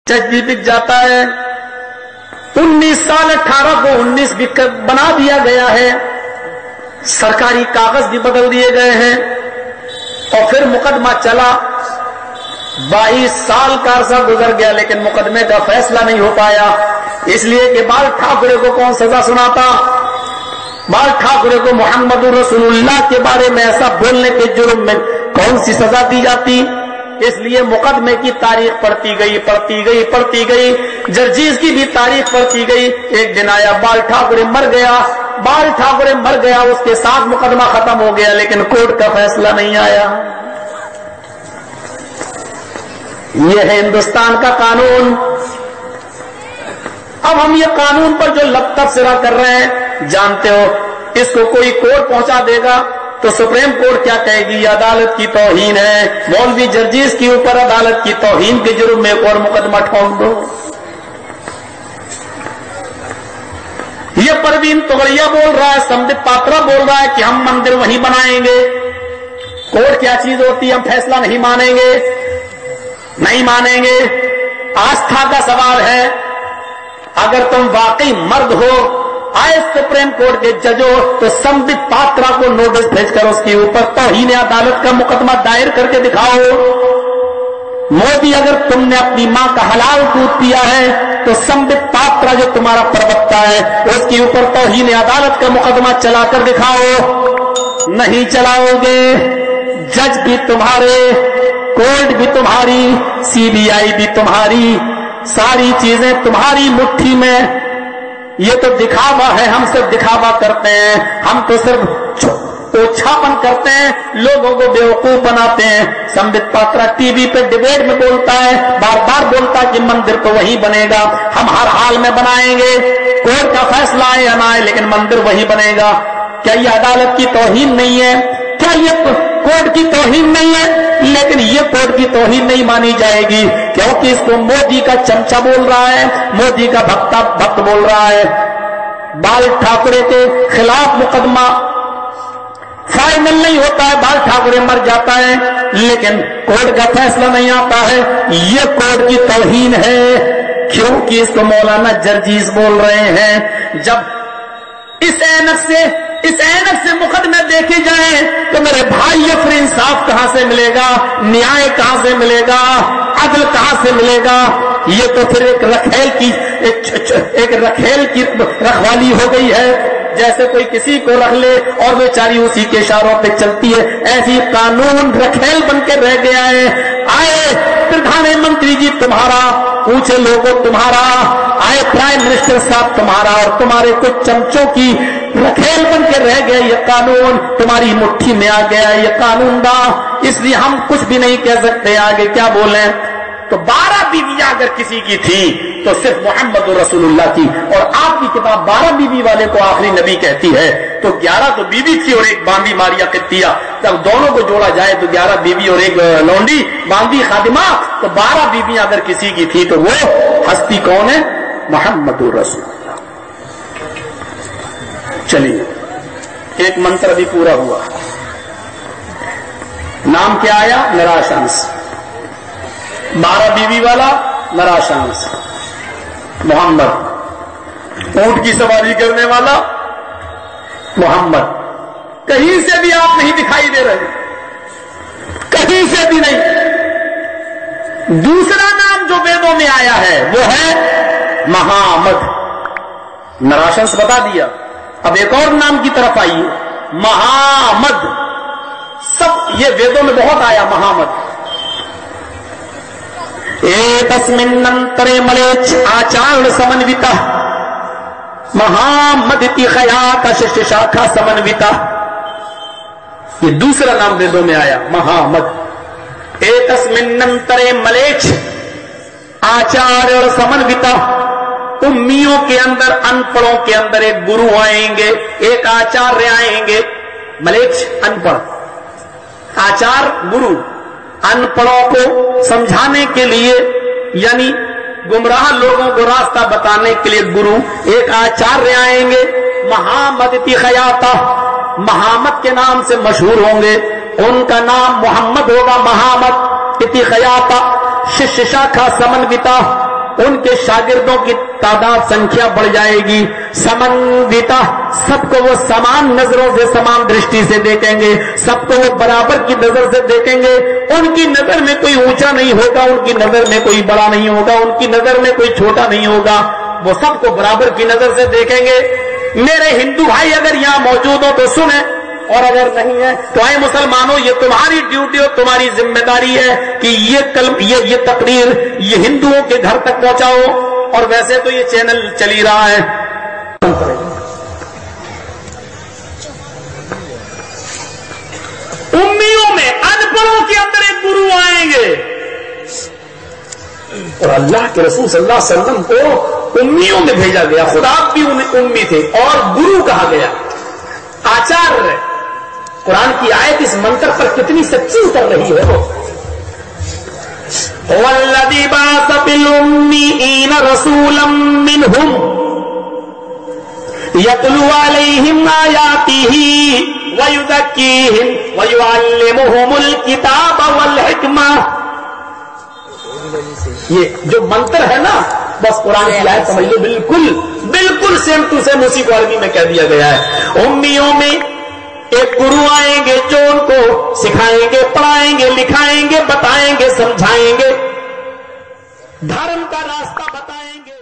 जज भी बिक जाता है। 19 साल 18 को 19 बना दिया गया है, सरकारी कागज भी बदल दिए गए हैं और फिर मुकदमा चला। 22 साल का अरसा गुजर गया लेकिन मुकदमे का फैसला नहीं हो पाया, इसलिए कि बाल ठाकरे को कौन सजा सुनाता? बाल ठाकरे को मोहम्मद रसूलुल्लाह के बारे में ऐसा बोलने के जुर्म में कौन सी सजा दी जाती? इसलिए मुकदमे की तारीख पढ़ती गई, जर्जीज की भी तारीख पढ़ती गई। एक दिन आया, बाल ठाकरे मर गया, उसके साथ मुकदमा खत्म हो गया, लेकिन कोर्ट का फैसला नहीं आया। यह है हिंदुस्तान का कानून। अब हम ये कानून पर जो तबसरा कर रहे हैं, जानते हो, इसको कोई कोर्ट पहुंचा देगा तो सुप्रीम कोर्ट क्या कहेगी? अदालत की तौहीन है। मौलवी जर्जीज के ऊपर अदालत की तौहीन के जुर्म में एक और मुकदमा ठोक दो। ये परवीन तोगड़िया बोल रहा है, संबित पात्रा बोल रहा है कि हम मंदिर वहीं बनाएंगे। कोर्ट क्या चीज होती है? हम फैसला नहीं मानेंगे। आस्था का सवाल है। अगर तुम वाकई मर्द हो, आए सुप्रीम कोर्ट के जज हो, तो संबित पात्रा को नोटिस भेजकर उसके ऊपर तौहीन अदालत का मुकदमा दायर करके दिखाओ। मोदी, अगर तुमने अपनी मां का हलाल दूध पिया है तो संबित पात्रा जो तुम्हारा प्रवक्ता है उसके ऊपर तौहीन अदालत का मुकदमा चलाकर दिखाओ। नहीं चलाओगे, जज भी तुम्हारे, कोर्ट भी तुम्हारी, सीबीआई भी तुम्हारी, सारी चीजें तुम्हारी मुट्ठी में। ये तो दिखावा है, हम सिर्फ दिखावा करते हैं, हम तो सिर्फ ओछापन करते हैं, लोगों को बेवकूफ बनाते हैं। संबित पात्रा टीवी पे डिबेट में बोलता है, बार बार बोलता है कि मंदिर तो वही बनेगा, हम हर हाल में बनाएंगे, कोर्ट का फैसला आए या ना आए, लेकिन मंदिर वही बनेगा। क्या ये अदालत की तौहीन नहीं है? क्या ये कोर्ट की तौहीन नहीं है? लेकिन ये कोर्ट की तौहीन नहीं मानी जाएगी, क्योंकि इसको मोदी का चमचा बोल रहा है, मोदी का भक्त बोल रहा है। बाल ठाकरे के खिलाफ मुकदमा फाइनल नहीं होता है, बाल ठाकरे मर जाता है, लेकिन कोर्ट का फैसला नहीं आता है। ये कोर्ट की तौहीन है, क्योंकि इसको मौलाना जर्जीज बोल रहे हैं। जब इस ऐनक से मुकदमे देखे जाएं तो मेरे भाई ये फिर इंसाफ कहां से मिलेगा? न्याय कहां से मिलेगा? अदल कहां से मिलेगा? ये तो फिर एक रखेल की रखवाली हो गई है। जैसे कोई किसी को रख ले और बेचारी उसी के इशारों पे चलती है, ऐसी कानून रखेल बन के रह गया है। आए प्रधानमंत्री जी तुम्हारा, पूछे लोगों तुम्हारा, आए प्राइम मिनिस्टर साहब तुम्हारा, और तुम्हारे कुछ चमचों की रखेल बन के रह गए। ये कानून तुम्हारी मुट्ठी में आ गया, ये कानून दा, इसलिए हम कुछ भी नहीं कह सकते। आगे क्या बोले? तो 12 बीवियां अगर किसी की थी तो सिर्फ मोहम्मद रसूलुल्लाह की, और आपकी किताब 12 बीवी वाले को आखिरी नबी कहती है, तो 11 तो बीवी थी और एक बांदी मारिया कित्तिया। जब दोनों को जोड़ा जाए तो 11 बीवी और एक लौंडी बांदी खादिमा, तो 12 बीवियां अगर किसी की थी तो वो हस्ती कौन है? मोहम्मद रसूलुल्लाह। चलिए, एक मंत्र भी पूरा हुआ। नाम क्या आया? नराशांस। 12 बीवी वाला नराशांस मोहम्मद, ऊंट की सवारी करने वाला मोहम्मद। कहीं से भी आप नहीं दिखाई दे रहे, कहीं से भी नहीं। दूसरा नाम जो वेदों में आया है वो है महामद। नराशांस बता दिया, अब एक और नाम की तरफ आइए, महामद। सब ये वेदों में बहुत आया महामद। तस्मिन्नंतरे मलेच्छ आचार्य समन्विता महामदिति खयात शिष्यशाखा समन्विता। ये दूसरा नाम वेदों में आया महामद। तस्मिन्नंतरे मलेच्छ आचार्य और समन्विता। उम्मियों के अंदर, अनपढ़ों के अंदर एक गुरु आएंगे, एक आचार्य आएंगे। मलेच्छ अनपढ़, आचार्य गुरु। अनपढ़ों को समझाने के लिए, यानी गुमराह लोगों को रास्ता बताने के लिए गुरु, एक आचार्य आएंगे। महामदिति खयाता, महामद के नाम से मशहूर होंगे, उनका नाम मोहम्मद होगा। महामद इति खयाता शिष्य शाखा समन्विता, उनके शागिर्दों की तादाद संख्या बढ़ जाएगी। समन्विता, सबको वो समान नजरों से, समान दृष्टि से देखेंगे, सबको वो बराबर की नजर से देखेंगे। उनकी नजर में कोई ऊंचा नहीं होगा, उनकी नजर में कोई बड़ा नहीं होगा, उनकी नजर में कोई छोटा नहीं होगा, वो सबको बराबर की नजर से देखेंगे। मेरे हिंदू भाई अगर यहां मौजूद हो तो सुने, और अगर नहीं है तो आए मुसलमानों, ये तुम्हारी ड्यूटी और तुम्हारी जिम्मेदारी है कि ये तकरीर ये हिंदुओं के घर तक पहुंचाओ। और वैसे तो ये चैनल चल ही रहा है। उम्मियों में, अनपढ़ों के अंदर एक गुरु आएंगे, और अल्लाह के रसूल सल्लल्लाहु अलैहि वसल्लम को उम्मियों में भेजा गया। खुदा भी उम्मी थे और गुरु कहा गया, आचार्य। कुरान की आयत इस मंत्र पर कितनी सच्ची उतर रही है। वो वल्लज़ी बअस फिल उम्मीयीन रसूलन मिनहुम यतलू अलैहिम आयातिही व युज़क्कीहिम व युअल्लिमुहुमुल किताब वल हिकमा। ये जो मंत्र है ना, बस कुरान की आयत समझ लो, बिल्कुल सेम टू सेम उसी को अरबी में कह दिया गया है। उम्मियों में एक गुरु आएंगे जो उनको सिखाएंगे, पढ़ाएंगे, लिखाएंगे, बताएंगे, समझाएंगे, धर्म का रास्ता बताएंगे।